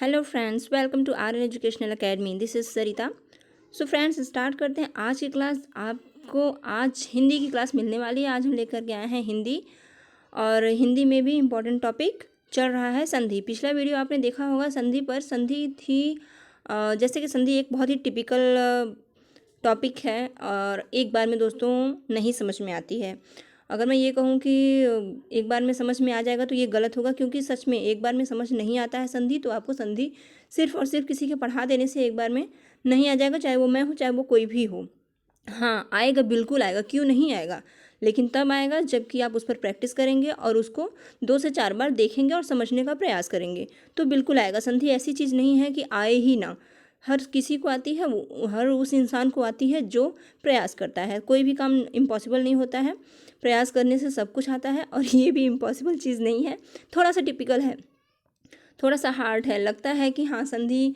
Hello friends, welcome to R N educational academy. This is Sarita. So friends, start करते हैं आज की class. आपको आज हिंदी की क्लास मिलने वाली है। आज हम लेकर के आए हैं हिंदी, और हिंदी में भी इम्पोर्टेंट टॉपिक चल रहा है संधि। पिछला वीडियो आपने देखा होगा संधि पर। संधि थी जैसे कि संधि एक बहुत ही टिपिकल टॉपिक है और एक बार में दोस्तों नहीं समझ में आती है। अगर मैं ये कहूँ कि एक बार में समझ में आ जाएगा तो ये गलत होगा, क्योंकि सच में एक बार में समझ नहीं आता है संधि। तो आपको संधि सिर्फ और सिर्फ किसी के पढ़ा देने से एक बार में नहीं आ जाएगा, चाहे वो मैं हूँ चाहे वो कोई भी हो। हाँ, आएगा, बिल्कुल आएगा, क्यों नहीं आएगा। लेकिन तब आएगा जबकि आप उस पर प्रैक्टिस करेंगे और उसको 2 से 4 बार देखेंगे और समझने का प्रयास करेंगे तो बिल्कुल आएगा। संधि ऐसी चीज़ नहीं है कि आए ही ना, हर किसी को आती है, वो हर उस इंसान को आती है जो प्रयास करता है। कोई भी काम इम्पॉसिबल नहीं होता है, प्रयास करने से सब कुछ आता है। और ये भी इम्पॉसिबल चीज़ नहीं है, थोड़ा सा टिपिकल है, थोड़ा सा हार्ड है, लगता है कि हाँ संधि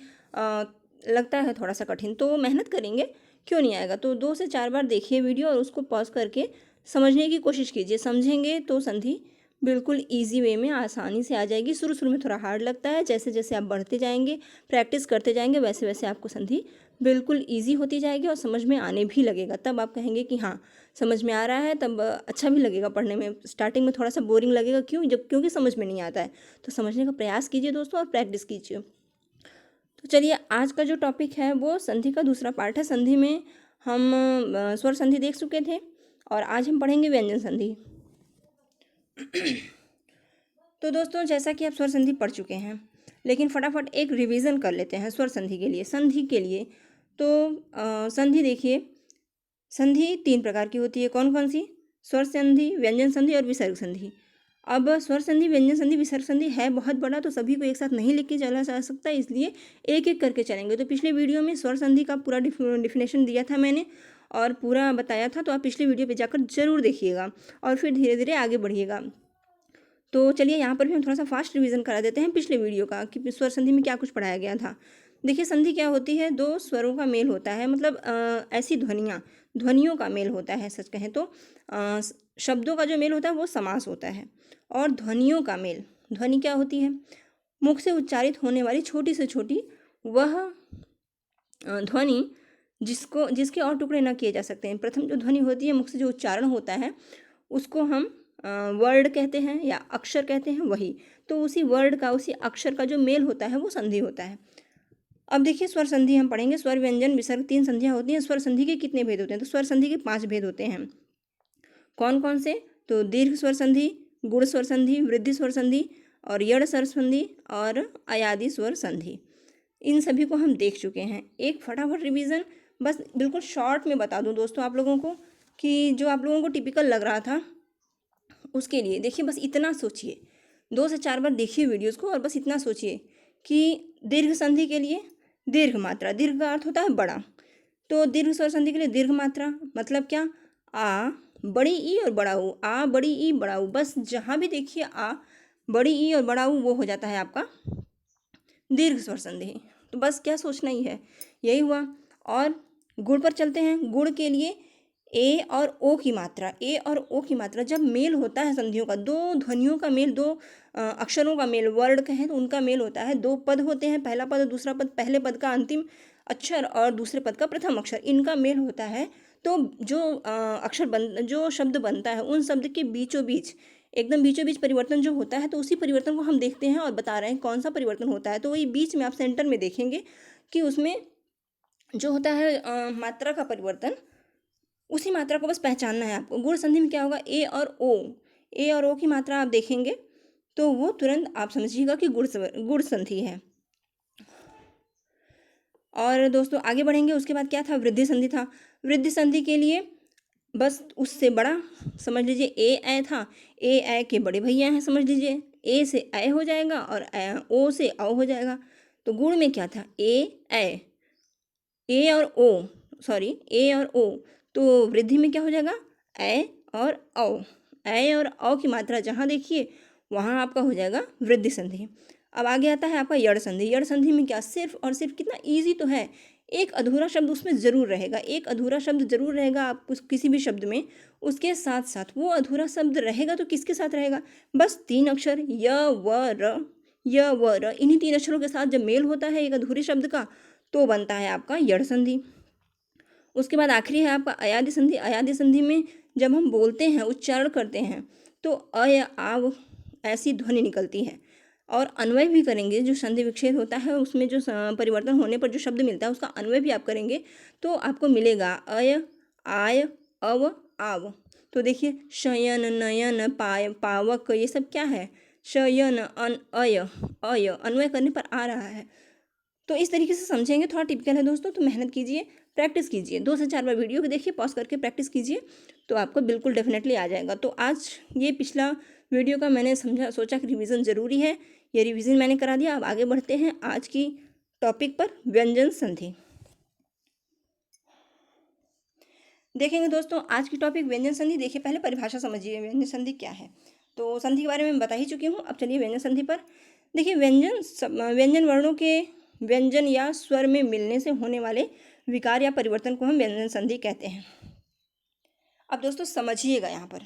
लगता है थोड़ा सा कठिन, तो मेहनत करेंगे क्यों नहीं आएगा। तो 2 से 4 बार देखिए वीडियो और उसको पॉज करके समझने की कोशिश कीजिए। समझेंगे तो संधि बिल्कुल ईजी वे में आसानी से आ जाएगी। शुरू शुरू में थोड़ा हार्ड लगता है, जैसे जैसे आप बढ़ते जाएंगे, प्रैक्टिस करते जाएंगे, वैसे वैसे आपको संधि बिल्कुल ईजी होती जाएगी और समझ में आने भी लगेगा। तब आप कहेंगे कि हाँ समझ में आ रहा है, तब अच्छा भी लगेगा पढ़ने में। स्टार्टिंग में थोड़ा सा बोरिंग लगेगा, क्योंकि समझ में नहीं आता है। तो समझने का प्रयास कीजिए दोस्तों और प्रैक्टिस कीजिए। तो चलिए, आज का जो टॉपिक है वो संधि का दूसरा पार्ट है। संधि में हम स्वर संधि देख चुके थे और आज हम पढ़ेंगे व्यंजन संधि। तो दोस्तों, जैसा कि आप स्वर संधि पढ़ चुके हैं, लेकिन फटाफट एक रिवीजन कर लेते हैं स्वर संधि के लिए, संधि के लिए। तो संधि देखिए, संधि 3 प्रकार की होती है। कौन कौन सी? स्वर संधि, व्यंजन संधि और विसर्ग संधि। अब स्वर संधि, व्यंजन संधि, विसर्ग संधि है बहुत बड़ा, तो सभी को एक साथ नहीं लिख के चला जा सकता, इसलिए एक एक करके चलेंगे। तो पिछले वीडियो में स्वर संधि का पूरा डिफिनेशन दिया था मैंने और पूरा बताया था, तो आप पिछले वीडियो पे जाकर जरूर देखिएगा और फिर धीरे धीरे आगे बढ़िएगा। तो चलिए, यहाँ पर भी हम थोड़ा सा फास्ट रिवीजन करा देते हैं पिछले वीडियो का कि स्वर संधि में क्या कुछ पढ़ाया गया था। देखिए, संधि क्या होती है? 2 स्वरों का मेल होता है, मतलब ऐसी ध्वनियों का मेल होता है। सच कहें तो शब्दों का जो मेल होता है वो समास होता है, और ध्वनियों का मेल, ध्वनि क्या होती है? मुख से उच्चारित होने वाली छोटी से छोटी वह ध्वनि जिसके और टुकड़े न किए जा सकते हैं। प्रथम जो ध्वनि होती है, मुख से जो उच्चारण होता है, उसको हम वर्ड कहते हैं या अक्षर कहते हैं, वही। तो उसी वर्ड का, उसी अक्षर का जो मेल होता है वो संधि होता है। अब देखिए, स्वर संधि हम पढ़ेंगे। स्वर, व्यंजन, विसर्ग 3 संधियाँ होती हैं। स्वर संधि के कितने भेद होते हैं? तो स्वर संधि के 5 भेद होते हैं। कौन कौन से? तो दीर्घ स्वर संधि, गुण स्वर संधि, वृद्धि स्वर संधि और यड़ स्वर संधि और अयादि स्वर संधि। इन सभी को हम देख चुके हैं। एक फटाफट रिवीजन, बस बिल्कुल शॉर्ट में बता दूं दोस्तों आप लोगों को, कि जो आप लोगों को टिपिकल लग रहा था उसके लिए देखिए, बस इतना सोचिए, 2 से 4 बार देखिए वीडियोस को और बस इतना सोचिए कि दीर्घ संधि के लिए दीर्घ मात्रा, दीर्घ का अर्थ होता है बड़ा, तो दीर्घ स्वर संधि के लिए दीर्घ मात्रा मतलब क्या? आ बड़ी ई और बड़ा ऊ, आ बड़ी ई बड़ा ऊ। बस जहाँ भी देखिए आ बड़ी ई और बड़ा ऊ, वो हो जाता है आपका दीर्घ स्वर संधि। तो बस क्या सोचना ही है, यही हुआ। और गुण पर चलते हैं। गुण के लिए ए और ओ की मात्रा, ए और ओ की मात्रा जब मेल होता है संधियों का, 2 ध्वनियों का मेल, 2 अक्षरों का मेल, वर्ड कहें तो उनका मेल होता है। 2 पद होते हैं, पहला पद और दूसरा पद, पहले पद का अंतिम अक्षर और दूसरे पद का प्रथम अक्षर, इनका मेल होता है। तो जो जो शब्द बनता है, उन शब्द के बीचों बीच, एकदम बीचों बीच परिवर्तन जो होता है, तो उसी परिवर्तन को हम देखते हैं और बता रहे हैं कौन सा परिवर्तन होता है। तो वही बीच में आप सेंटर में देखेंगे कि उसमें जो होता है मात्रा का परिवर्तन, उसी मात्रा को बस पहचानना है आपको। गुण संधि में क्या होगा? ए और ओ, ए और ओ की मात्रा आप देखेंगे तो वो तुरंत आप समझिएगा कि गुण संधि है। और दोस्तों आगे बढ़ेंगे, उसके बाद क्या था? वृद्धि संधि था। वृद्धि संधि के लिए बस उससे बड़ा समझ लीजिए, ए था, ए के बड़े भैया हैं, समझ लीजिए। ए से ए हो जाएगा और ओ से औ हो जाएगा। तो गुण में क्या था? ए और ओ, सॉरी, ए और ओ। तो वृद्धि में क्या हो जाएगा? ए और औ, ए और औ की मात्रा जहाँ देखिए वहाँ आपका हो जाएगा वृद्धि संधि। अब आगे आता है आपका यड़ संधि। यड़ संधि में क्या? सिर्फ और सिर्फ, कितना ईजी तो है, एक अधूरा शब्द उसमें ज़रूर रहेगा, एक अधूरा शब्द ज़रूर रहेगा आप किसी भी शब्द में। उसके साथ साथ वो अधूरा शब्द रहेगा तो किसके साथ रहेगा? बस 3 अक्षर य व र, य व र, इन्हीं 3 अक्षरों के साथ जब मेल होता है एक अधूरे शब्द का तो बनता है आपका यड़ संधि। उसके बाद आखिरी है आपका अयादि संधि। अयादि संधि में जब हम बोलते हैं, उच्चारण करते हैं तो अय आव ऐसी ध्वनि निकलती है, और अन्वय भी करेंगे, जो संधि विच्छेद होता है उसमें जो परिवर्तन होने पर जो शब्द मिलता है उसका अन्वय भी आप करेंगे तो आपको मिलेगा अय आय अव आव। तो देखिए शयन नयन पाय पावक ये सब क्या है, शयन अन अय अय अन्वय करने पर आ रहा है। तो इस तरीके से समझेंगे, थोड़ा टिपिकल है दोस्तों, तो मेहनत कीजिए, प्रैक्टिस कीजिए, 2 से 4 बार वीडियो को देखिए, पॉज करके प्रैक्टिस कीजिए तो आपको बिल्कुल डेफिनेटली आ जाएगा। तो आज ये पिछला वीडियो का मैंने सोचा कि रिवीजन ज़रूरी है, ये रिवीजन मैंने करा दिया। अब आगे बढ़ते हैं आज की टॉपिक पर, व्यंजन संधि। देखेंगे दोस्तों आज की टॉपिक व्यंजन संधि। देखिए पहले परिभाषा समझिए, व्यंजन संधि क्या है। तो संधि के बारे में बता ही चुकी हूँ, अब चलिए व्यंजन संधि पर। देखिए व्यंजन वर्णों के व्यंजन या स्वर में मिलने से होने वाले विकार या परिवर्तन को हम व्यंजन संधि कहते हैं। अब दोस्तों समझिएगा यहाँ पर,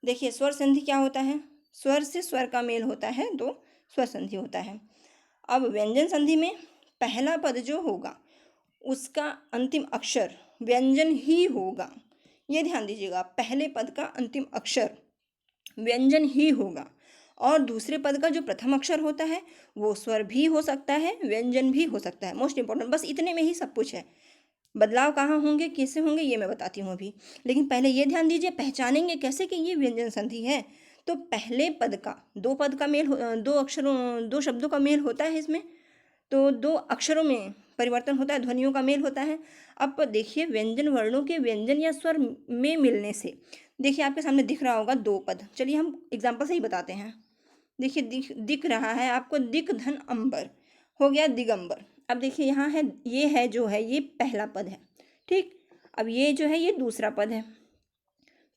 देखिए स्वर संधि क्या होता है, स्वर से स्वर का मेल होता है तो स्वर संधि होता है। अब व्यंजन संधि में पहला पद जो होगा उसका अंतिम अक्षर व्यंजन ही होगा। ये ध्यान दीजिएगा, पहले पद का अंतिम अक्षर व्यंजन ही होगा, और दूसरे पद का जो प्रथम अक्षर होता है वो स्वर भी हो सकता है, व्यंजन भी हो सकता है। मोस्ट इंपॉर्टेंट, बस इतने में ही सब कुछ है। बदलाव कहाँ होंगे, कैसे होंगे, ये मैं बताती हूँ अभी, लेकिन पहले ये ध्यान दीजिए पहचानेंगे कैसे कि ये व्यंजन संधि है। तो पहले पद का दो पद का मेल दो अक्षरों दो शब्दों का मेल होता है इसमें, तो 2 अक्षरों में परिवर्तन होता है, ध्वनियों का मेल होता है। अब देखिए व्यंजन वर्णों के व्यंजन या स्वर में मिलने से, देखिए आपके सामने दिख रहा होगा 2 पद, चलिए हम एग्जाम्पल से ही बताते हैं। देखिए दिख रहा है आपको दिक धन अंबर, हो गया दिगंबर। अब देखिए यहाँ है, ये है जो है ये पहला पद है, ठीक। अब ये जो है ये दूसरा पद है।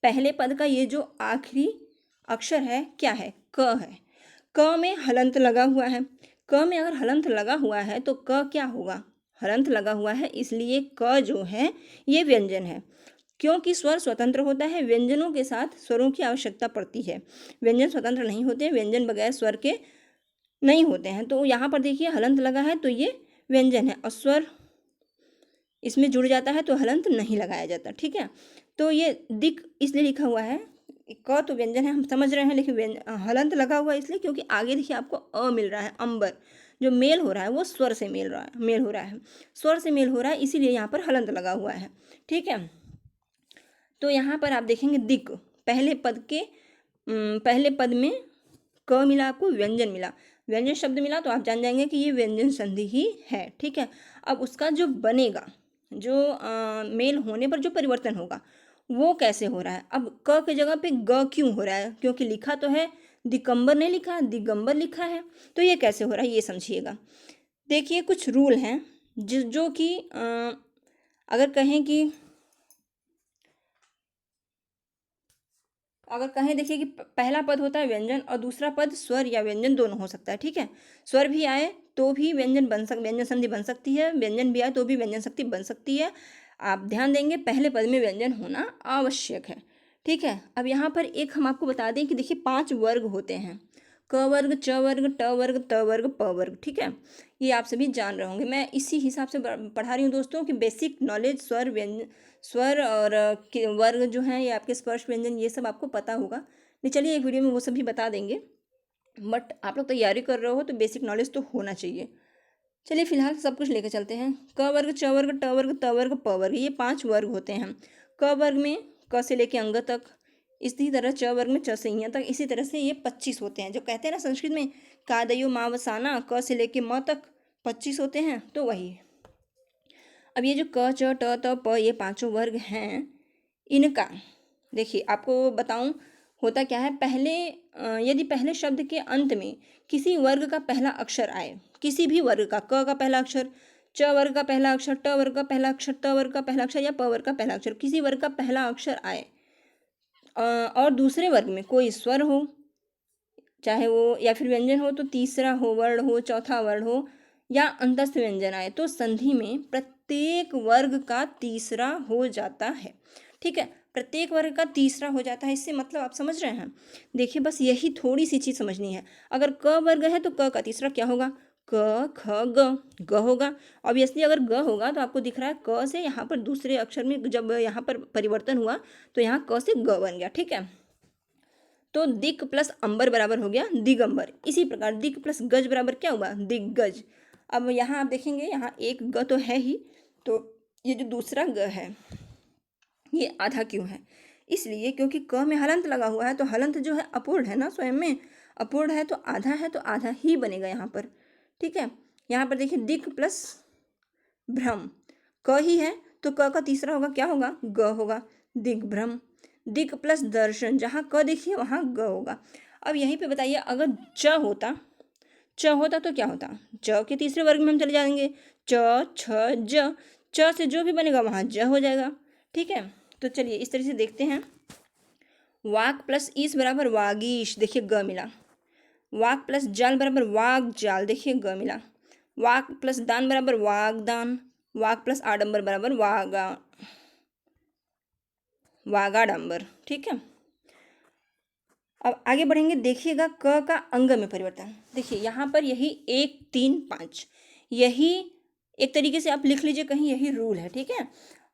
पहले पद का ये जो आखिरी अक्षर है क्या है, क है। क में हलंत लगा हुआ है, क में अगर हलंत लगा हुआ है तो क क्या होगा, हलंत लगा हुआ है, इसलिए क जो है ये व्यंजन है। क्योंकि स्वर स्वतंत्र होता है, व्यंजनों के साथ स्वरों की आवश्यकता पड़ती है। व्यंजन स्वतंत्र नहीं होते, व्यंजन बगैर स्वर के नहीं होते हैं। तो यहाँ पर देखिए हलंत लगा है तो ये व्यंजन है, और स्वर इसमें जुड़ जाता है तो हलंत नहीं लगाया जाता, ठीक है। तो ये दिक इसलिए लिखा हुआ है, क तो व्यंजन है हम समझ रहे हैं, लेकिन हलंत लगा हुआ है इसलिए क्योंकि आगे देखिए आपको अ मिल रहा है, अंबर जो मेल हो रहा है वो स्वर से मेल हो रहा है, स्वर से मेल हो रहा है, इसीलिए यहाँ पर हलंत लगा हुआ है, ठीक है। तो यहाँ पर आप देखेंगे दिक पहले पद में क मिला, आपको व्यंजन मिला, व्यंजन शब्द मिला, तो आप जान जाएंगे कि ये व्यंजन संधि ही है, ठीक है। अब उसका जो बनेगा, जो मेल होने पर जो परिवर्तन होगा वो कैसे हो रहा है। अब क की जगह पे ग क्यों हो रहा है, क्योंकि लिखा तो है दिकंबर नहीं लिखा है, दिगंबर लिखा है, तो ये कैसे हो रहा है ये समझिएगा। देखिए कुछ रूल हैं जो कि अगर कहें देखिए कि पहला पद होता है व्यंजन और दूसरा पद स्वर या व्यंजन दोनों हो सकता है, ठीक है। स्वर भी आए तो भी व्यंजन संधि बन सकती है, व्यंजन भी आए तो भी व्यंजन संधि बन सकती है। आप ध्यान देंगे पहले पद में व्यंजन होना आवश्यक है, ठीक है। अब यहाँ पर एक हम आपको बता दें कि देखिए 5 वर्ग होते हैं, क वर्ग, च वर्ग, ट वर्ग, त वर्ग, प वर्ग, ठीक है। ये आप सभी जान रहे होंगे, मैं इसी हिसाब से पढ़ा रही हूँ दोस्तों कि बेसिक नॉलेज स्वर और वर्ग जो हैं ये आपके स्पर्श व्यंजन ये सब आपको पता होगा। नहीं चलिए एक वीडियो में वो सब भी बता देंगे, बट आप लोग तैयारी कर रहे हो तो बेसिक नॉलेज तो होना चाहिए। चलिए फिलहाल सब कुछ लेकर चलते हैं। क वर्ग, च वर्ग, ट वर्ग, त वर्ग, प वर्ग, ये 5 वर्ग होते हैं। क वर्ग में क से लेके अंग तक, इसी तरह च वर्ग में च से इ तक, इसी तरह से ये 25 होते हैं। जो कहते हैं ना संस्कृत में कादयो मावसाना, क से लेके म तक 25 होते हैं, तो वही। अब ये जो क च ट त प ये 5 वर्ग हैं, इनका देखिए आपको बताऊं होता क्या है। यदि पहले शब्द के अंत में किसी वर्ग का पहला अक्षर आए, किसी भी वर्ग का, क का पहला अक्षर, च वर्ग का पहला अक्षर, ट वर्ग का पहला अक्षर, त वर्ग का पहला अक्षर या प वर्ग का पहला अक्षर, किसी वर्ग का पहला अक्षर आए और दूसरे वर्ग में कोई स्वर हो, चाहे वो या फिर व्यंजन हो, तो तीसरा हो वर्ण हो, चौथा वर्ण हो, या अंतस्थ व्यंजन आए, तो संधि में प्रत्येक वर्ग का तीसरा हो जाता है, ठीक है। प्रत्येक वर्ग का तीसरा हो जाता है। इससे मतलब आप समझ रहे हैं। देखिए बस यही थोड़ी सी चीज़ समझनी है। अगर क वर्ग है तो क का तीसरा क्या होगा, क ख ग होगा। ऑब्वियसली अगर ग होगा तो आपको दिख रहा है क से यहाँ पर दूसरे अक्षर में जब यहाँ पर परिवर्तन हुआ तो यहाँ क से ग बन गया। ठीक है, तो दिक प्लस अंबर बराबर हो गया दिगंबर। इसी प्रकार दिक प्लस गज बराबर क्या हुआ, दिग्गज। अब यहाँ आप देखेंगे यहाँ एक ग तो है ही, तो ये जो दूसरा ग है ये आधा क्यों है, इसलिए क्योंकि क में हलंत लगा हुआ है, तो हलंत जो है अपूर्ण है ना, स्वयं में अपूर्ण है, तो आधा ही बनेगा यहाँ पर। ठीक है, यहाँ पर देखिए दिक प्लस भ्रम, क ही है तो क का तीसरा होगा क्या होगा, ग होगा, दिग्भ्रम। दिक प्लस दर्शन, जहाँ क देखिए वहाँ ग होगा। अब यहीं पे बताइए अगर च होता तो क्या होता, च के तीसरे वर्ग में हम चले जाएंगे, च छ ज, च से जो भी बनेगा वहाँ ज हो जाएगा। ठीक है, तो चलिए इस तरह से देखते हैं। वाक प्लस ईस बराबर वागीश, देखिए ग मिला। वाक प्लस जाल बराबर वाग जाल, देखिए ग मिला। वाक प्लस दान बराबर वागदान। वाक प्लस आडंबर बराबर वागाडंबर। ठीक है, अब आगे बढ़ेंगे। देखिएगा क का अंग में परिवर्तन। देखिए यहाँ पर यही 1 3 5, यही एक तरीके से आप लिख लीजिए कहीं, यही रूल है। ठीक है,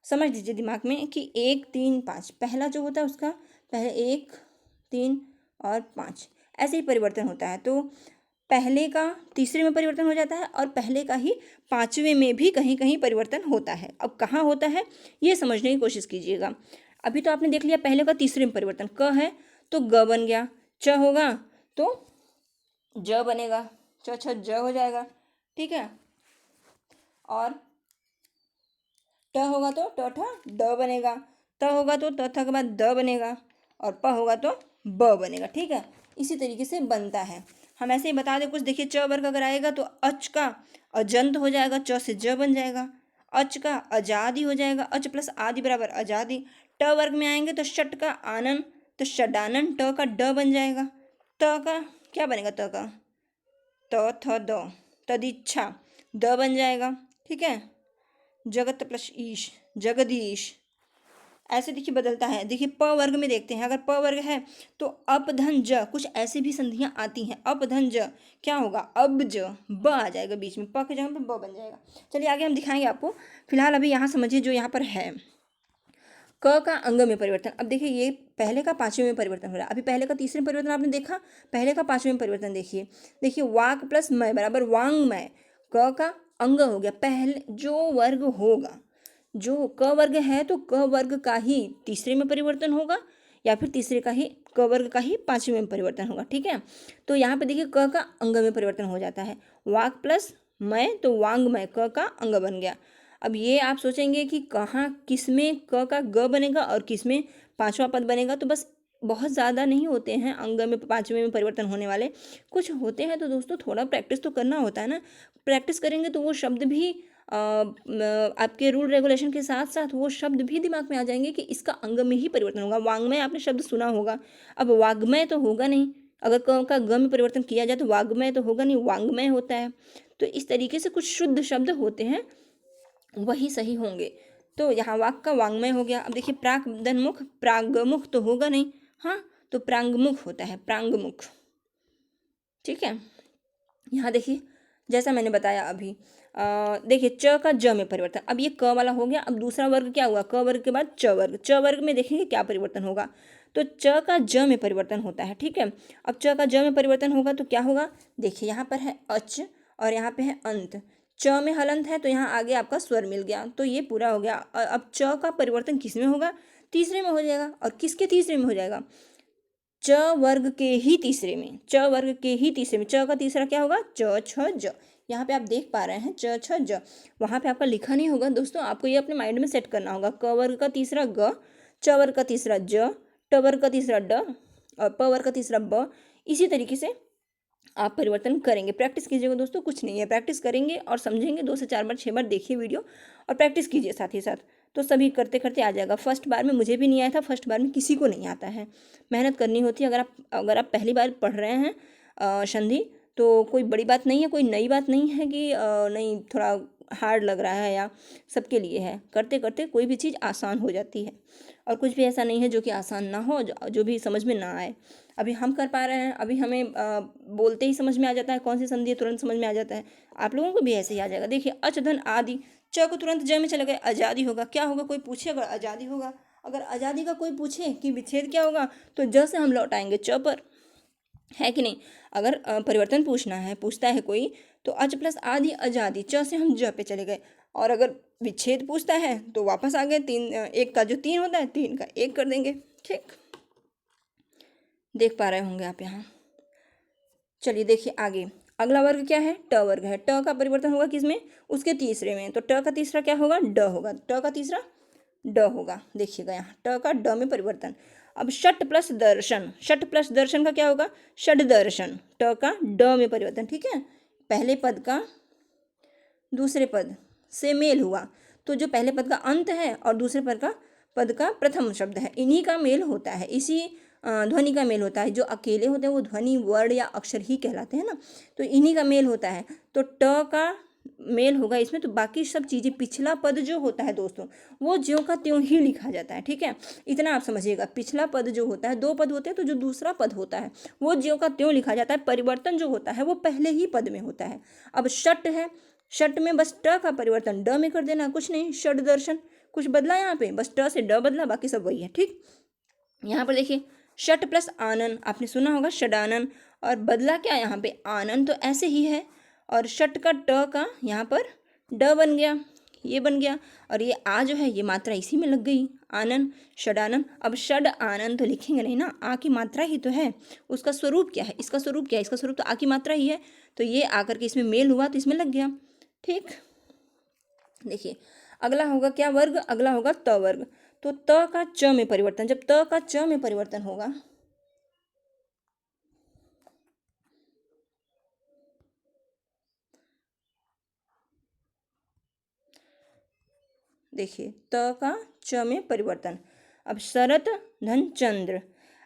समझ लीजिए दिमाग में कि 1 3 5 पहला जो होता है उसका पहले 1 3 और 5 ऐसे ही परिवर्तन होता है। तो पहले का तीसरे में परिवर्तन हो जाता है और पहले का ही पांचवें में भी कहीं कहीं परिवर्तन होता है। अब कहाँ होता है ये समझने की कोशिश कीजिएगा। अभी तो आपने देख लिया पहले का तीसरे में परिवर्तन, क है तो ग बन गया, च होगा तो ज बनेगा, च छ ज हो जाएगा। ठीक है, और ट होगा तो ट ठ ड बनेगा, त होगा तो त थ के बाद द बनेगा, और प होगा तो ब बनेगा। ठीक है, इसी तरीके से बनता है। हम ऐसे ही बता दें कुछ। देखिए च वर्ग अगर आएगा तो अच का अजंत हो जाएगा, च से ज बन जाएगा। अच का आजादी हो जाएगा, अच प्लस आदि बराबर आजादी। ट वर्ग में आएंगे तो शट का आनंद, तो षडानन। ट का ड बन जाएगा। त का क्या बनेगा, त का त थ द, तदिच्छा, द बन जाएगा। ठीक है, जगत प्लस ईश, जगदीश। ऐसे देखिए बदलता है। देखिए प वर्ग में देखते हैं, अगर प वर्ग है तो अप धन ज, कुछ ऐसी भी संधियां आती हैं। अप धन ज क्या होगा, अब ज, ब आ जाएगा बीच में, प के जगह पे ब बन जाएगा। चलिए आगे हम दिखाएंगे आपको, फिलहाल अभी यहाँ समझिए जो यहाँ पर है। क का अंग में परिवर्तन। अब देखिए ये पहले का पांचवें में परिवर्तन हो रहा है। अभी पहले का तीसरे में परिवर्तन आपने देखा, पहले का पांचवें में परिवर्तन देखिए। देखिए वाक प्लस मय बराबर वांगमय। क का अंग हो गया, पहले जो वर्ग होगा, जो क वर्ग है तो क वर्ग का ही तीसरे में परिवर्तन होगा, या फिर तीसरे का ही क वर्ग का ही पांचवें में परिवर्तन होगा। ठीक है, तो यहाँ पे देखिए क का अंग में परिवर्तन हो जाता है। वाक प्लस मय तो वांगमय, क का अंग बन गया। अब ये आप सोचेंगे कि कहाँ किस में क का ग बनेगा और किस में पांचवा पद बनेगा, तो बस बहुत ज़्यादा नहीं होते हैं अंग में पांचवें में परिवर्तन होने वाले, कुछ होते हैं। तो दोस्तों थोड़ा प्रैक्टिस तो करना होता है ना, प्रैक्टिस करेंगे तो वो शब्द भी आपके रूल रेगुलेशन के साथ साथ वो शब्द भी दिमाग में आ जाएंगे कि इसका अंग में ही परिवर्तन होगा। वांग्मय आपने शब्द सुना होगा, अब वाग्मय तो होगा नहीं, अगर क का ग में परिवर्तन किया जाए तो वाग्मय तो होगा नहीं, वांग्मय होता है। तो इस तरीके से कुछ शुद्ध शब्द होते हैं, वही सही होंगे। तो यहाँ वाक का वांग्मय हो गया। अब देखिए प्राक्दनमुख, प्रागमुख तो होगा नहीं, हाँ तो प्रांगमुख होता है, प्रांगमुख। ठीक है, यहाँ देखिए जैसा मैंने बताया अभी, देखिए च का ज में परिवर्तन। अब ये क वाला हो गया, अब दूसरा वर्ग क्या हुआ, क वर्ग के बाद च वर्ग। च वर्ग में देखेंगे क्या परिवर्तन होगा, तो च का ज में परिवर्तन होता है। ठीक है, अब च का ज में परिवर्तन होगा तो क्या होगा, देखिए यहाँ पर है अच और यहाँ पे है अंत। च में हलंत है तो यहाँ आगे आपका स्वर मिल गया, तो ये पूरा हो गया। अब च का परिवर्तन किस में होगा, तीसरे में हो जाएगा। और किसके तीसरे में हो जाएगा, च वर्ग के ही तीसरे में, च वर्ग के ही तीसरे में। च का तीसरा क्या होगा, च छ ज। यहाँ पे आप देख पा रहे हैं च छ ज, वहाँ पे आपका लिखा नहीं होगा दोस्तों, आपको ये अपने माइंड में सेट करना होगा। क वर्ग का तीसरा ग, च वर्ग का तीसरा ज, ट वर्ग का तीसरा ड और प वर्ग का तीसरा ब। इसी तरीके से आप परिवर्तन करेंगे। प्रैक्टिस कीजिएगा दोस्तों, कुछ नहीं है, प्रैक्टिस करेंगे और समझेंगे। 2 से 4 बार 6 बार देखिए वीडियो और प्रैक्टिस कीजिए साथ ही साथ, तो सभी करते करते आ जाएगा। फर्स्ट बार में मुझे भी नहीं आया था, फर्स्ट बार में किसी को नहीं आता है, मेहनत करनी होती है। अगर आप पहली बार पढ़ रहे हैं संधि, तो कोई बड़ी बात नहीं है, कोई नई बात नहीं है कि नहीं थोड़ा हार्ड लग रहा है या सबके लिए है, करते करते कोई भी चीज़ आसान हो जाती है। और कुछ भी ऐसा नहीं है जो कि आसान ना हो, जो भी समझ में ना आए। अभी हम कर पा रहे हैं, अभी हमें बोलते ही समझ में आ जाता है कौन सी संधि है, तुरंत समझ में आ जाता है। आप लोगों को भी ऐसे ही आ जाएगा। देखिए अच धन आदि, च को तुरंत ज में चले गए, आज़ादी होगा। क्या होगा, कोई पूछे अगर आज़ादी होगा, अगर आज़ादी का कोई पूछे कि विच्छेद क्या होगा, तो ज से हम लौट आएंगे च पर, है कि नहीं। अगर परिवर्तन पूछता है कोई, तो अच प्लस आदि आजादी, च से हम ज पे चले गए। और अगर विच्छेद पूछता है तो वापस आ गए, तीन एक का जो तीन होता है, तीन का एक कर देंगे। ठीक, देख पा रहे होंगे आप यहाँ। चलिए देखिए आगे, अगला वर्ग क्या है, ट वर्ग है। ट का परिवर्तन होगा किसमें, उसके तीसरे में। तो ट का तीसरा क्या होगा, ड होगा। ट का तीसरा ड होगा। देखिएगा यहाँ ट का ड में परिवर्तन। अब षट प्लस दर्शन, षट प्लस दर्शन का क्या होगा, षड दर्शन। ट का ड में परिवर्तन, ठीक है। पहले पद का दूसरे पद से मेल हुआ, तो जो पहले पद का अंत है और दूसरे पद का प्रथम शब्द है, इन्हीं का मेल होता है, इसी ध्वनि का मेल होता है। जो अकेले होते हैं वो ध्वनि वर्ण या अक्षर ही कहलाते हैं ना, तो इन्हीं का मेल होता है। तो ट का मेल होगा इसमें, तो बाकी सब चीज़ें, पिछला पद जो होता है दोस्तों, वो ज्यों का त्यों ही लिखा जाता है। ठीक है, इतना आप समझिएगा। पिछला पद जो होता है, दो पद होते हैं, तो जो दूसरा पद होता है वो ज्यों का त्यों लिखा जाता है। परिवर्तन जो होता है वो पहले ही पद में होता है। अब षट है, षट में बस ट का परिवर्तन ड में कर देना, कुछ नहीं। षड दर्शन, कुछ बदला यहाँ पे, बस ट से ड बदला, बाकी सब वही है। ठीक, यहाँ पर देखिए षट प्लस आनन, आपने सुना होगा षडानन, और बदला क्या यहाँ पे, आनन, तो ऐसे ही है। और षट का ट का यहाँ पर ड बन गया, ये बन गया। और ये आ जो है, ये मात्रा इसी में लग गई, आनन, षडानन। अब षड आनन तो लिखेंगे नहीं ना, आ की मात्रा ही तो है। उसका स्वरूप क्या है, इसका स्वरूप क्या है, इसका स्वरूप तो आ की मात्रा ही है। तो ये आकर के इसमें मेल हुआ तो इसमें लग गया। ठीक, देखिए अगला होगा क्या वर्ग, अगला होगा त वर्ग। तो त का च में परिवर्तन, जब त का च में परिवर्तन होगा, देखिए त का च में परिवर्तन। अब शरत धन चंद्र।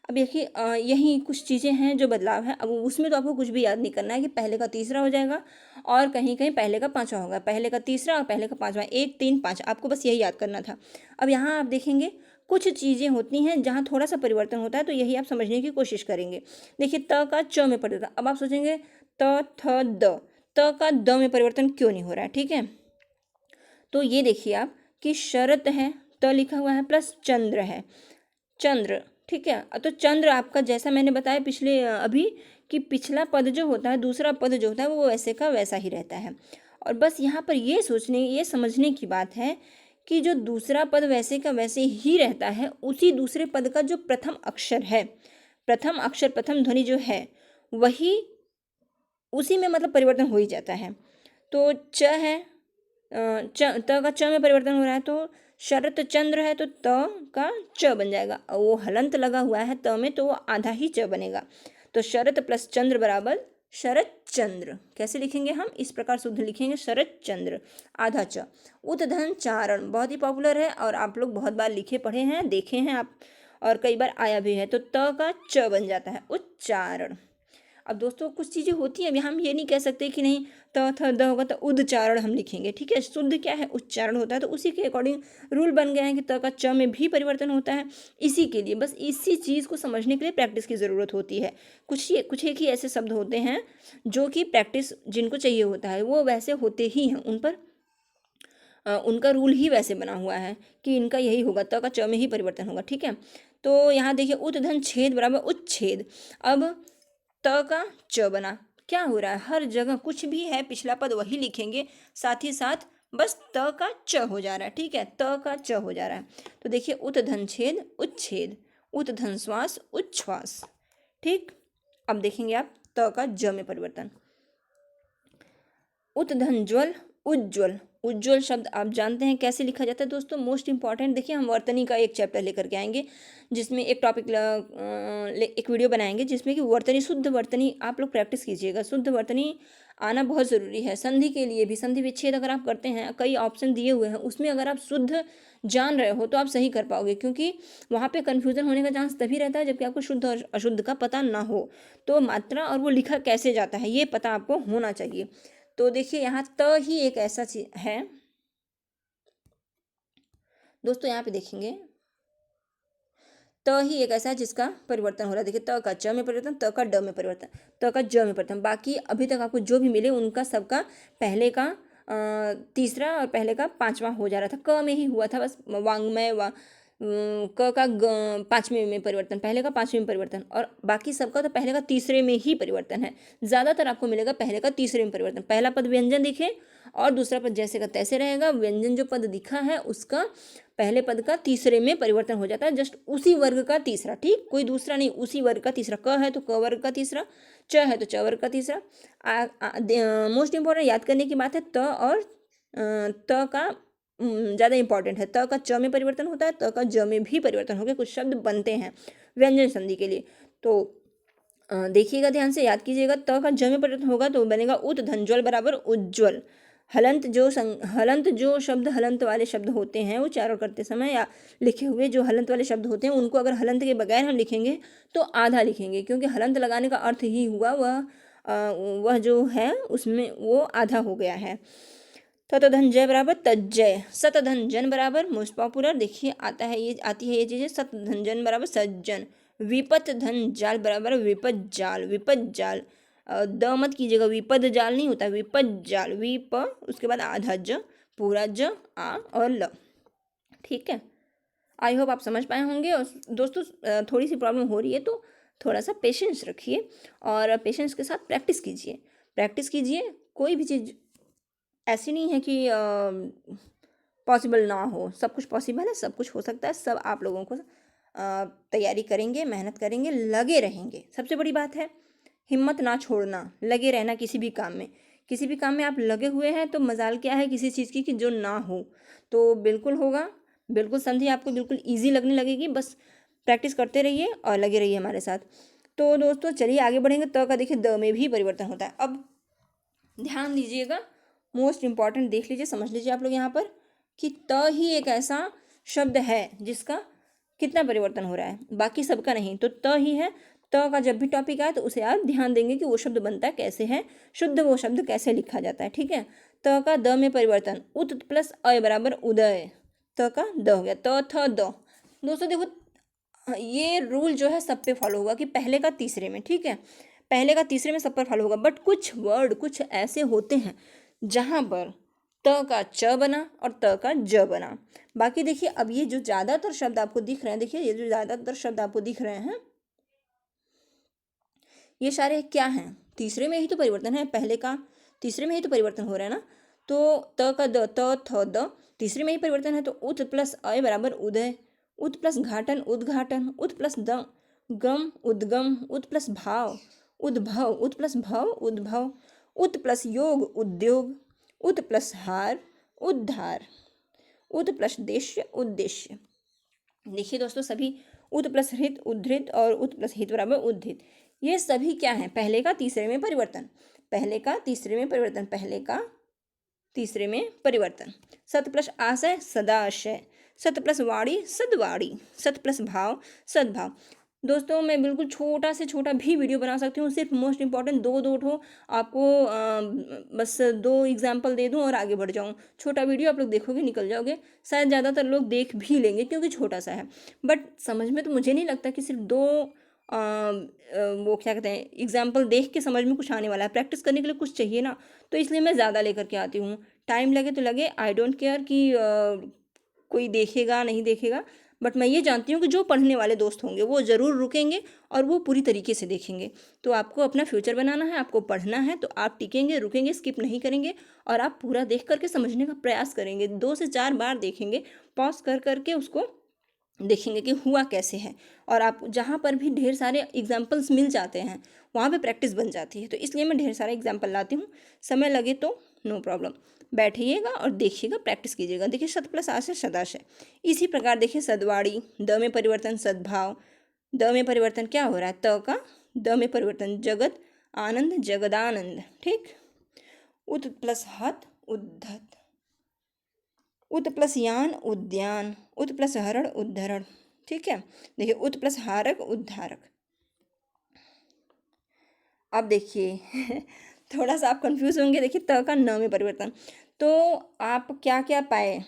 अब देखिए यही कुछ चीज़ें हैं जो बदलाव है। अब उसमें तो आपको कुछ भी याद नहीं करना है कि पहले का तीसरा हो जाएगा और कहीं कहीं पहले का पांचवा होगा, पहले का तीसरा और पहले का पांचवा, 1 3 5, आपको बस यही याद करना था। अब यहाँ आप देखेंगे कुछ चीज़ें होती हैं जहाँ थोड़ा सा परिवर्तन होता है, तो यही आप समझने की कोशिश करेंगे। देखिए त का च में परिवर्तन, अब आप सोचेंगे त थ द, त का द में परिवर्तन क्यों नहीं हो रहा है। ठीक है, तो ये देखिए आप कि शरत है, त लिखा हुआ है, प्लस चंद्र है, चंद्र। ठीक है, तो चंद्र आपका जैसा मैंने बताया पिछले अभी कि पिछला पद जो होता है, दूसरा पद जो होता है वो वैसे का वैसा ही रहता है। और बस यहाँ पर ये समझने की बात है कि जो दूसरा पद वैसे का वैसे ही रहता है, उसी दूसरे पद का जो प्रथम अक्षर है, प्रथम अक्षर, प्रथम ध्वनि जो है, वही उसी में मतलब परिवर्तन हो ही जाता है। तो च है, त का च में परिवर्तन हो रहा है, तो शरत चंद्र है तो त का च बन जाएगा। वो हलंत लगा हुआ है त में, तो वो आधा ही च बनेगा। तो शरत प्लस चंद्र बराबर शरत चंद्र। कैसे लिखेंगे हम, इस प्रकार शुद्ध लिखेंगे, शरत चंद्र, आधा च। उतधन चारण बहुत ही पॉपुलर है और आप लोग बहुत बार लिखे पढ़े हैं, देखे हैं आप, और कई बार आया भी है। तो त का च बन जाता है, उच्चारण। अब दोस्तों कुछ चीज़ें होती हैं, अभी हम ये नहीं कह सकते कि नहीं त थ द होगा तो उच्चारण हम लिखेंगे। ठीक है, शुद्ध क्या है, उच्चारण होता है, तो उसी के अकॉर्डिंग रूल बन गए हैं कि त का च में भी परिवर्तन होता है। इसी के लिए, बस इसी चीज़ को समझने के लिए प्रैक्टिस की ज़रूरत होती है। कुछ एक ही ऐसे शब्द होते हैं जो कि प्रैक्टिस जिनको चाहिए होता है वो वैसे होते ही हैं, उन पर उनका रूल ही वैसे बना हुआ है कि इनका यही होगा, त का च में ही परिवर्तन होगा। ठीक है, तो यहाँ देखिए उतधन छेद बराबर उच्छेद। अब त का च बना, क्या हो रहा है, हर जगह कुछ भी है पिछला पद वही लिखेंगे, साथ ही साथ बस त का च हो जा रहा है। ठीक है, त का च हो जा रहा है। तो देखिए उत धन छेद उच्छेद, उत धन श्वास उच्छ्वास। ठीक, अब देखेंगे आप त का ज में परिवर्तन, उत धन ज्वल उज्ज्वल। उज्ज्वल शब्द आप जानते हैं कैसे लिखा जाता है दोस्तों, मोस्ट इंपॉर्टेंट। देखिए हम वर्तनी का एक चैप्टर लेकर के आएंगे, जिसमें एक टॉपिक एक वीडियो बनाएंगे जिसमें कि वर्तनी, शुद्ध वर्तनी आप लोग प्रैक्टिस कीजिएगा। शुद्ध वर्तनी आना बहुत ज़रूरी है। संधि के लिए भी, संधि विच्छेद अगर आप करते हैं, कई ऑप्शन दिए हुए हैं, उसमें अगर आप शुद्ध जान रहे हो तो आप सही कर पाओगे, क्योंकि वहाँ पे कन्फ्यूजन होने का चांस तभी रहता है जबकि आपको शुद्ध और अशुद्ध का पता ना हो। तो मात्रा और वो लिखा कैसे जाता है ये पता आपको होना चाहिए। तो देखिए यहाँ त ही एक ऐसा चीज है दोस्तों, यहाँ पे देखेंगे त ही एक ऐसा है जिसका परिवर्तन हो रहा है। देखिए त का च में परिवर्तन, त का ड में परिवर्तन, त का ज में परिवर्तन। बाकी अभी तक आपको जो भी मिले उनका सबका पहले का तीसरा और पहले का पांचवा हो जा रहा था। क में ही हुआ था बस वांग्मय क का पांचवें में परिवर्तन, पहले का पांचवें में परिवर्तन, और बाकी सबका तो पहले का तीसरे में ही परिवर्तन है। ज़्यादातर आपको मिलेगा पहले का तीसरे में परिवर्तन। पहला पद व्यंजन दिखे और दूसरा पद जैसे का तैसे रहेगा। व्यंजन जो पद दिखा है उसका पहले पद का तीसरे में परिवर्तन हो जाता है, जस्ट उसी वर्ग का तीसरा, ठीक, कोई दूसरा नहीं, उसी वर्ग का तीसरा। क है तो क वर्ग का तीसरा, च है तो च वर्ग का तीसरा। मोस्ट इंपॉर्टेंट याद करने की बात है त और त का ज़्यादा इंपॉर्टेंट है। त का च में परिवर्तन होता है, त का ज में भी परिवर्तन होकर कुछ शब्द बनते हैं व्यंजन संधि के लिए। तो देखिएगा ध्यान से, याद कीजिएगा। त का ज में परिवर्तन होगा तो बनेगा उत धनज्वल बराबर उज्ज्वल। हलंत जो शब्द हलंत वाले शब्द होते हैं उच्चारण करते समय या लिखे हुए जो हलंत वाले शब्द होते हैं उनको अगर हलंत के बगैर हम लिखेंगे तो आधा लिखेंगे, क्योंकि हलंत लगाने का अर्थ ही हुआ वह जो है उसमें वो आधा हो गया है। ततधनजय बराबर तज्जय, सतधनजन बराबर मोस्ट पॉपुलर देखिए आता है, ये आती है ये चीजें। सतधनजन बराबर सज्जन। विपत धन जाल बराबर विपत जाल, विपत जाल। द मत कीजिएगा, विपद जाल नहीं होता, विपत जाल। विप उसके बाद आधा ज, पूरा ज, आ और ल, ठीक है। आई होप आप समझ पाए होंगे। और दोस्तों थोड़ी सी प्रॉब्लम हो रही है तो थोड़ा सा पेशेंस रखिए और पेशेंस के साथ प्रैक्टिस कीजिए, प्रैक्टिस कीजिए। कोई भी चीज़ ऐसी नहीं है कि पॉसिबल ना हो, सब कुछ पॉसिबल है, सब कुछ हो सकता है। सब आप लोगों को तैयारी करेंगे, मेहनत करेंगे, लगे रहेंगे, सबसे बड़ी बात है हिम्मत ना छोड़ना, लगे रहना किसी भी काम में। किसी भी काम में आप लगे हुए हैं तो मजाल क्या है किसी चीज़ की कि जो ना हो, तो बिल्कुल होगा, बिल्कुल संधि आपको बिल्कुल ईजी लगने लगेगी। बस प्रैक्टिस करते रहिए और लगे रहिए हमारे साथ। तो दोस्तों चलिए आगे बढ़ेंगे। त का देखिए द में भी परिवर्तन होता है। अब ध्यान दीजिएगा, मोस्ट इंपॉर्टेंट देख लीजिए, समझ लीजिए आप लोग यहाँ पर कि त ही एक ऐसा शब्द है जिसका कितना परिवर्तन हो रहा है, बाकी सबका नहीं। तो त ही है। त का जब भी टॉपिक आए तो उसे आप ध्यान देंगे कि वो शब्द बनता कैसे है, शुद्ध वो शब्द कैसे लिखा जाता है, ठीक है। त का द में परिवर्तन, उत प्लस अ बराबर उदय। त का द हो गया, त थ द। दोस्तों देखो ये रूल जो है सब पे फॉलो होगा कि पहले का तीसरे में, ठीक है, पहले का तीसरे में सब पर फॉलो होगा। बट कुछ वर्ड कुछ ऐसे होते हैं जहाँ पर त का च बना और त का ज बना। बाकी देखिए अब ये जो ज़्यादातर शब्द आपको दिख रहे हैं, देखिए ये जो ज़्यादातर शब्द आपको दिख रहे हैं ये सारे क्या हैं, तीसरे में ही तो परिवर्तन है, पहले का तीसरे में ही तो परिवर्तन हो रहा है ना। तो त का द, त थ द तीसरे में ही परिवर्तन है। तो उत प्लस अय बराबर उदय, उत प्लस घाटन उद्घाटन, उत प्लस द गम उद्गम, उत प्लस भाव उद्भव, उत प्लस भव उद्भव, उत प्लस योग उद्योग, उत प्लस हार उद्धार, उत प्लस देश्य उद्देश्य। देखिए दोस्तों सभी उत प्लस हृत उद्धृत और उत प्लस हित बराबर उद्धृत, ये सभी क्या है, पहले का तीसरे में परिवर्तन, पहले का तीसरे में परिवर्तन, पहले का तीसरे में परिवर्तन। सत प्लस आशय सदाशय, सत प्लस वाणी सदवाणी, सत प्लस भाव सद्भाव। दोस्तों मैं बिल्कुल छोटा से छोटा भी वीडियो बना सकती हूँ, सिर्फ मोस्ट इंपॉर्टेंट दो दो ठो आपको बस दो एग्जाम्पल दे दूँ और आगे बढ़ जाऊँ। छोटा वीडियो आप लोग देखोगे निकल जाओगे, शायद ज़्यादातर लोग देख भी लेंगे क्योंकि छोटा सा है। बट समझ में तो मुझे नहीं लगता कि सिर्फ दो वो क्या कहते हैं एग्जाम्पल देख के समझ में कुछ आने वाला है, प्रैक्टिस करने के लिए कुछ चाहिए ना, तो इसलिए मैं ज़्यादा लेकर के आती हूँ। टाइम लगे तो लगे, आई डोंट केयर कि कोई देखेगा नहीं देखेगा, बट मैं ये जानती हूँ कि जो पढ़ने वाले दोस्त होंगे वो ज़रूर रुकेंगे और वो पूरी तरीके से देखेंगे। तो आपको अपना फ्यूचर बनाना है, आपको पढ़ना है, तो आप टिकेंगे, रुकेंगे, स्किप नहीं करेंगे और आप पूरा देख करके समझने का प्रयास करेंगे। 2 से 4 बार देखेंगे, पॉज कर करके उसको देखेंगे कि हुआ कैसे है। और आप जहाँ पर भी ढेर सारे एग्जाम्पल्स मिल जाते हैं वहाँ पे प्रैक्टिस बन जाती है। तो इसलिए मैं ढेर सारे एग्जाम्पल लाती हूँ, समय लगे तो नो प्रॉब्लम, बैठिएगा और देखिएगा, प्रैक्टिस कीजिएगा। देखिए सत प्लस आशय सदाशय, इसी प्रकार देखिए सदवाड़ी, द में परिवर्तन सद्भाव, द में परिवर्तन क्या हो रहा है, त का द में परिवर्तन जगत आनंद जगदानंद, ठीक। उत प्लस हत उद्धत, उत प्लस यान उद्यान, उत प्लस हरण उद्धरण, ठीक है। देखिए उत प्लस हारक उद्धारक। अब देखिए थोड़ा सा आप कंफ्यूज होंगे। देखिए त का न में परिवर्तन, तो आप क्या क्या पाए,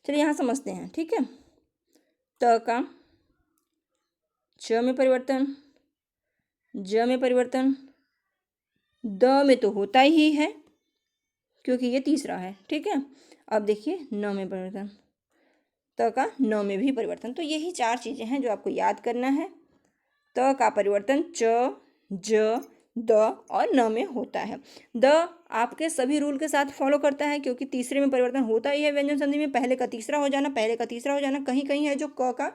चलिए यहाँ समझते हैं, ठीक है। त का च में परिवर्तन, ज में परिवर्तन, द में तो होता ही है क्योंकि ये तीसरा है, ठीक है। अब देखिए न में परिवर्तन, त का न में भी परिवर्तन। तो यही चार चीज़ें हैं जो आपको याद करना है। त का परिवर्तन च, ज, द और न में होता है। द आपके सभी रूल के साथ फॉलो करता है क्योंकि तीसरे में परिवर्तन होता ही है व्यंजन संधि में। पहले का तीसरा हो जाना, पहले का तीसरा हो जाना, कहीं कहीं है जो क का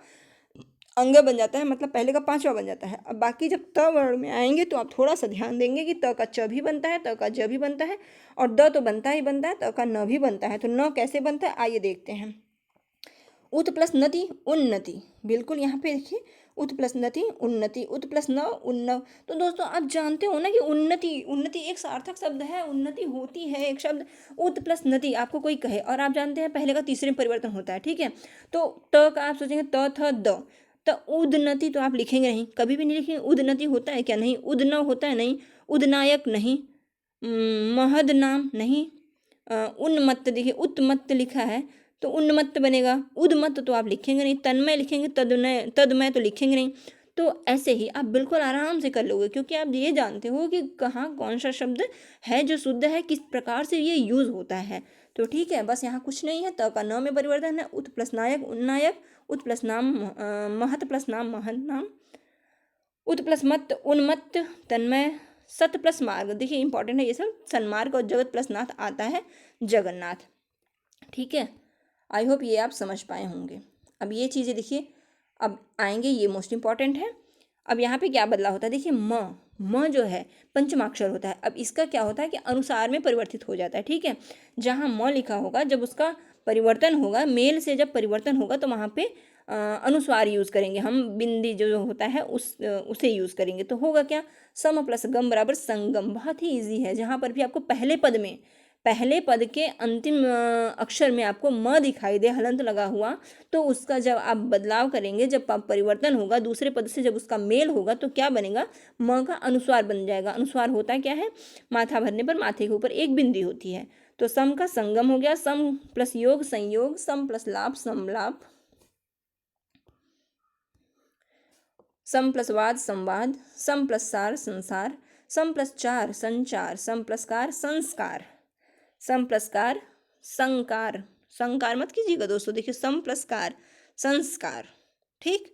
अंग बन जाता है, मतलब पहले का पांचवा बन जाता है। अब बाकी जब त वर्ण में आएंगे तो आप थोड़ा सा ध्यान देंगे कि त का च भी बनता है, त का ज भी बनता है और द तो बनता ही बनता है, त का न भी बनता है। तो न कैसे बनता है आइए देखते हैं। उत प्लस नति उन्नति, बिल्कुल यहाँ पे देखिए उत प्लस नति उन्नति, उत प्लस न उन्नव। तो दोस्तों आप जानते हो ना कि उन्नति, उन्नति एक सार्थक शब्द है, उन्नति होती है एक शब्द। उत प्लस नति आपको कोई कहे और आप जानते हैं पहले का तीसरे में परिवर्तन होता है, ठीक है। तो त का आप सोचेंगे त थ द, तो उदनति तो आप लिखेंगे नहीं, कभी भी नहीं लिखेंगे। उदनति होता है क्या, नहीं। उदन होता है, नहीं। उदनायक नहीं, महद नाम नहीं। उन्मत्त, देखिए उत्मत्त लिखा है तो उन्मत्त बनेगा। उद्मत्त तो आप लिखेंगे नहीं। तन्मय लिखेंगे, तदमय तदमय तो लिखेंगे नहीं। तो ऐसे ही आप बिल्कुल आराम से कर लोगे क्योंकि आप ये जानते हो कि कहाँ कौन सा शब्द है जो शुद्ध है, किस प्रकार से ये यूज होता है। तो ठीक है, बस यहाँ कुछ नहीं है। त का न में परिवर्तन है, उत प्लस नायक उन्नायक, उत प्लस नाम महत प्लस नाम महन नाम, उत प्लस मत उन्मत्त, तन्मय, सत प्लस मार्ग। देखिए इंपॉर्टेंट है ये सब, सन्मार्ग, और जगत प्लस नाथ आता है जगन्नाथ, ठीक है। आई होप ये आप समझ पाए होंगे। अब ये चीज़ें देखिए अब आएंगे, ये मोस्ट इंपॉर्टेंट है। अब यहाँ पे क्या बदलाव होता है, देखिए म जो है पंचमाक्षर होता है। अब इसका क्या होता है कि अनुसार में परिवर्तित हो जाता है, ठीक है। जहाँ म लिखा होगा जब उसका परिवर्तन होगा, मेल से जब परिवर्तन होगा तो वहाँ पे अनुस्वार यूज करेंगे हम, बिंदी जो होता है उसे यूज करेंगे। तो होगा क्या, सम प्लस गम बराबर संगम। बहुत ही इजी है। जहाँ पर भी आपको पहले पद के अंतिम अक्षर में आपको म दिखाई दे हलंत लगा हुआ, तो उसका जब आप बदलाव करेंगे, जब परिवर्तन होगा दूसरे पद से, जब उसका मेल होगा तो क्या बनेगा, म का अनुस्वार बन जाएगा। अनुस्वार होता क्या है, माथा भरने पर माथे के ऊपर एक बिंदी होती है। तो सम का संगम हो गया, सम प्लस योग संयोग, सम प्लस लाभ समलाभ, सम प्लस वाद संवाद, सम प्लस सार संसार, सम प्लस चार संचार, सम प्लस कार संस्कार, सम प्लस कार संकार। संकार मत कीजिएगा दोस्तों, देखिए सम प्लस कार संस्कार, ठीक।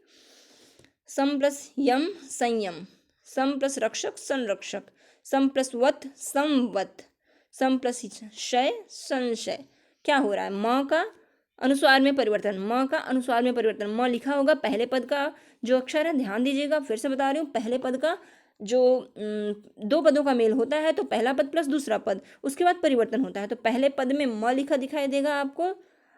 सम प्लस यम संयम, सम प्लस रक्षक संरक्षक, सम प्लस वत संवत, सम प्लस शय संशय। क्या हो रहा है, म का अनुस्वार में परिवर्तन, म का अनुस्वार में परिवर्तन। म लिखा होगा, पहले पद का जो अक्षर है, ध्यान दीजिएगा, फिर से बता रही हूँ, पहले पद का जो दो पदों का मेल होता है तो पहला पद प्लस दूसरा पद, उसके बाद परिवर्तन होता है। तो पहले पद में म लिखा दिखाई देगा आपको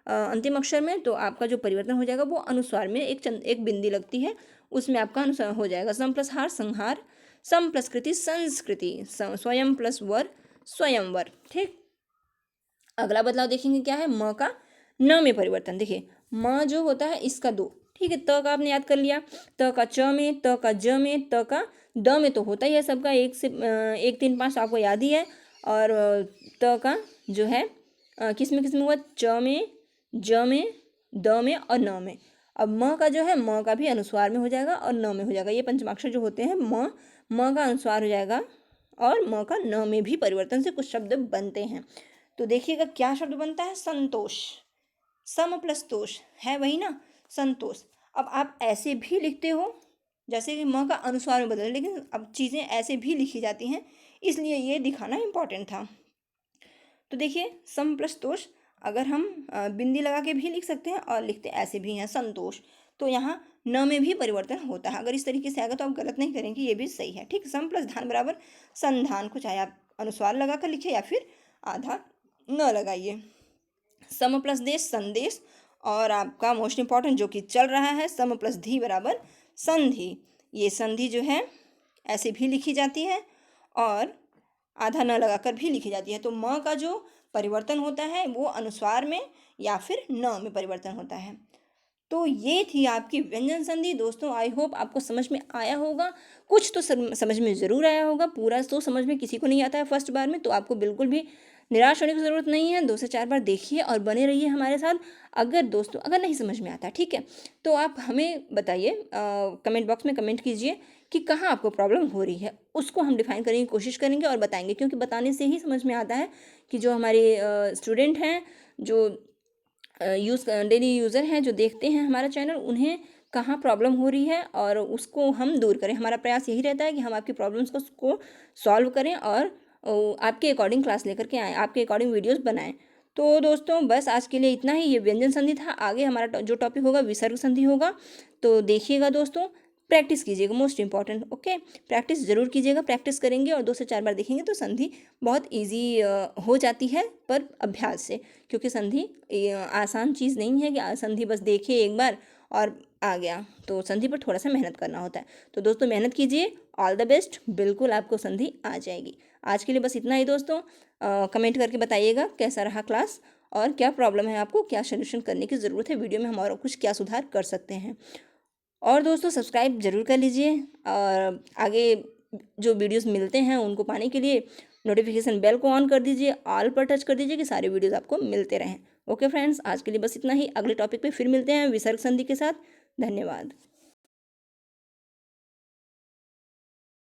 अंतिम अक्षर में, तो आपका जो परिवर्तन हो जाएगा वो अनुस्वार में एक बिंदी लगती है, उसमें आपका अनुस्वार हो जाएगा। सम प्लस हार संहार, सम प्लस कृति संस्कृति, स्वयं प्लस वर स्वयंवर, ठीक। अगला बदलाव देखेंगे क्या है, म का न में परिवर्तन। देखिए म जो होता है इसका दो, ठीक है। त का आपने याद कर लिया, त का च में, त का ज में, त का द में तो होता ही है सबका, एक से 1 3 5 आपको याद ही है। और त का जो है किस में हुआ, च में, ज में, द में और न में। अब म का जो है, म का भी अनुस्वार में हो जाएगा और न में हो जाएगा। ये पंचमाक्षर जो होते हैं, म का अनुस्वार हो जाएगा और म का न में भी परिवर्तन से कुछ शब्द बनते हैं। तो देखिएगा क्या शब्द बनता है, संतोष। सम प्लस तोष है वही ना, संतोष। अब आप ऐसे भी लिखते हो जैसे कि म का अनुस्वार में बदल, लेकिन अब चीज़ें ऐसे भी लिखी जाती हैं, इसलिए ये दिखाना इम्पॉर्टेंट था। तो देखिए सम प्लस तोष, अगर हम बिंदी लगा के भी लिख सकते हैं और लिखते ऐसे भी हैं संतोष। तो यहाँ न में भी परिवर्तन होता है। अगर इस तरीके से आएगा तो आप गलत नहीं करेंगे, ये भी सही है, ठीक। सम प्लस धान बराबर संधान को, चाहे आप अनुस्वार लगा कर लिखिए या फिर आधा न लगाइए। सम प्लस देश संदेश, और आपका मोस्ट इंपॉर्टेंट जो कि चल रहा है, सम प्लस धी बराबर संधि। ये संधि जो है ऐसे भी लिखी जाती है और आधा न लगाकर भी लिखी जाती है। तो म का जो परिवर्तन होता है वो अनुस्वार में या फिर न में परिवर्तन होता है। तो ये थी आपकी व्यंजन संधि दोस्तों। आई होप आपको समझ में आया होगा, कुछ तो समझ में ज़रूर आया होगा, पूरा तो समझ में किसी को नहीं आता है फर्स्ट बार में। तो आपको बिल्कुल भी निराश होने की ज़रूरत नहीं है, 2 से 4 बार देखिए और बने रहिए हमारे साथ। अगर दोस्तों अगर नहीं समझ में आता, ठीक है, तो आप हमें बताइए, कमेंट बॉक्स में कमेंट कीजिए कि कहाँ आपको प्रॉब्लम हो रही है। उसको हम डिफाइन करने की कोशिश करेंगे और बताएंगे, क्योंकि बताने से ही समझ में आता है कि जो हमारे स्टूडेंट हैं, जो डेली यूज़र हैं, जो देखते हैं हमारा चैनल, उन्हें कहाँ प्रॉब्लम हो रही है और उसको हम दूर करें। हमारा प्रयास यही रहता है कि हम आपकी प्रॉब्लम्स को सॉल्व करें और आपके अकॉर्डिंग क्लास लेकर के आएँ, आपके अकॉर्डिंग वीडियोस बनाएं। तो दोस्तों बस आज के लिए इतना ही। ये व्यंजन संधि था। आगे हमारा जो टॉपिक होगा विसर्ग संधि होगा, तो देखिएगा दोस्तों, प्रैक्टिस कीजिएगा, मोस्ट इंपॉर्टेंट। ओके, प्रैक्टिस ज़रूर कीजिएगा। प्रैक्टिस करेंगे और 2 से 4 बार देखेंगे तो संधि बहुत ईजी हो जाती है, पर अभ्यास से। क्योंकि संधि आसान चीज़ नहीं है कि संधि बस देखे एक बार और आ गया। तो संधि पर थोड़ा सा मेहनत करना होता है। तो दोस्तों मेहनत कीजिए, ऑल द बेस्ट, बिल्कुल आपको संधि आ जाएगी। आज के लिए बस इतना ही दोस्तों। कमेंट करके बताइएगा कैसा रहा क्लास और क्या प्रॉब्लम है आपको, क्या सोल्यूशन करने की ज़रूरत है, वीडियो में हम और कुछ क्या सुधार कर सकते हैं। और दोस्तों सब्सक्राइब ज़रूर कर लीजिए और आगे जो वीडियोस मिलते हैं उनको पाने के लिए नोटिफिकेशन बेल को ऑन कर दीजिए, ऑल पर टच कर दीजिए कि सारे वीडियोस आपको मिलते रहें। ओके फ्रेंड्स, आज के लिए बस इतना ही। अगले टॉपिक पे फिर मिलते हैं विसर्ग संधि के साथ। धन्यवाद।